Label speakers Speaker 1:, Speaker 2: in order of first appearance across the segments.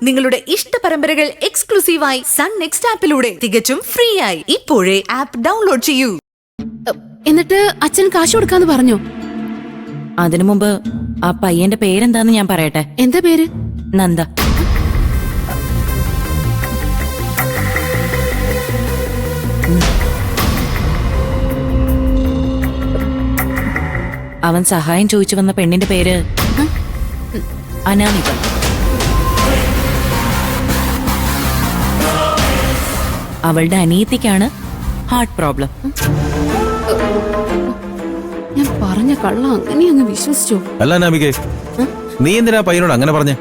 Speaker 1: നിങ്ങളുടെ ഇഷ്ട പരമ്പരകൾ എക്സ്ക്ലൂസീവായി സൺ നെക്സ്റ്റ് ആപ്പിലൂടെ തികച്ചും ഫ്രീ ആയി ഇപ്പോഴേ ആപ്പ് ഡൗൺലോഡ് ചെയ്യൂ.
Speaker 2: എന്നിട്ട് അച്ഛൻ കാശ് കൊടുക്കാന്ന് പറഞ്ഞോ?
Speaker 3: അതിനു മുമ്പ് ആ പയ്യന്റെ പേരെന്താന്ന് ഞാൻ പറയട്ടെ.
Speaker 2: എന്താ പേര്?
Speaker 3: നന്ദ. അവൻ സഹായം ചോദിച്ചു വന്ന പെണ്ണിന്റെ പേര് അനാമിക. അവളുടെ അനിയത്തിക്കാണ് ഹാർട്ട് പ്രോബ്ലം.
Speaker 2: ഞാൻ പറഞ്ഞ കള്ള അങ്ങനെ അങ്ങ് വിശ്വസിച്ചോ?
Speaker 4: അല്ല അനാമികേ, നീ എന്തിനാ പയ്യനോട് അങ്ങനെ പറഞ്ഞേ?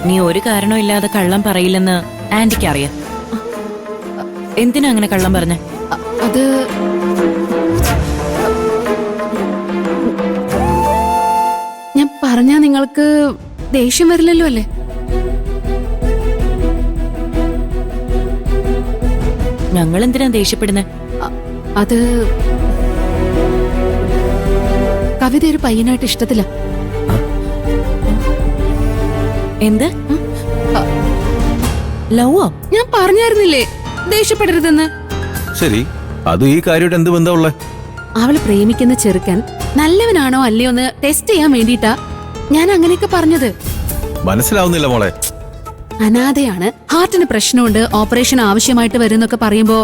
Speaker 3: നീ ഒരു കാരണവും ഇല്ലാതെ കള്ളം പറയില്ലെന്ന് ആന്റിക്ക് അറിയാം. എന്തിനാ അങ്ങനെ കള്ളം പറഞ്ഞേ?
Speaker 2: അത് ഞാൻ പറഞ്ഞാ നിങ്ങൾക്ക് ദേഷ്യം വരില്ലല്ലോ അല്ലേ?
Speaker 3: ഞങ്ങൾ എന്തിനാ ദേഷ്യപ്പെടുന്നേ?
Speaker 2: അത് കവിത ഒരു പയ്യനായിട്ട് ഇഷ്ടത്തില്ല.
Speaker 3: എന്ത്? ലവോ?
Speaker 2: ഞാൻ പറഞ്ഞായിരുന്നില്ലേ ദേഷ്യപ്പെടരുതെന്ന്.
Speaker 4: ശരി, അത് ഈ കാര്യമായിട്ട് എന്ത് ബന്ധമുള്ള?
Speaker 2: അവള് പ്രേമിക്കുന്ന ചെറുക്കൻ നല്ലവനാണോ അല്ലയോ എന്ന് ടെസ്റ്റ് ചെയ്യാൻ വേണ്ടിട്ടാ ഞാൻ അങ്ങനെയൊക്കെ പറഞ്ഞത്.
Speaker 4: മനസ്സിലാവുന്നില്ല മോളെ.
Speaker 2: അനാഥയാണ്, ഹാർട്ടിന് പ്രശ്നമുണ്ട്, ഓപ്പറേഷൻ ആവശ്യമായിട്ട് വരുന്നൊക്കെ പറയുമ്പോ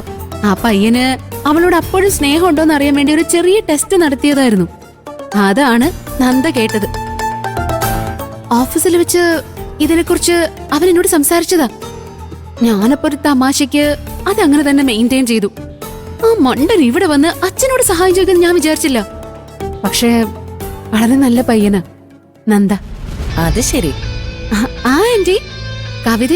Speaker 2: ആ പയ്യന് അവളോട് അപ്പോഴും സ്നേഹം ഉണ്ടോന്ന് അറിയാൻ വേണ്ടി ഒരു ചെറിയ ടെസ്റ്റ് നടത്തിയതായിരുന്നു. അതാണ് നന്ദ കേട്ടത്. ഓഫീസിൽ വെച്ച് ഇതിനെക്കുറിച്ച് അവൻ എന്നോട് സംസാരിച്ചതാ. ഞാനപ്പോ ഒരു തമാശയ്ക്ക് അതങ്ങനെ തന്നെ മെയിൻറ്റെയിൻ ചെയ്തു. ആ മണ്ടൻ ഇവിടെ വന്ന് അച്ഛനോട് സഹായം ചെയ്യുമെന്ന് ഞാൻ വിചാരിച്ചില്ല. പക്ഷേ വളരെ നല്ല പയ്യനാ നന്ദ.
Speaker 3: അത് ശരി.
Speaker 2: ആ ആന്റി, കവിത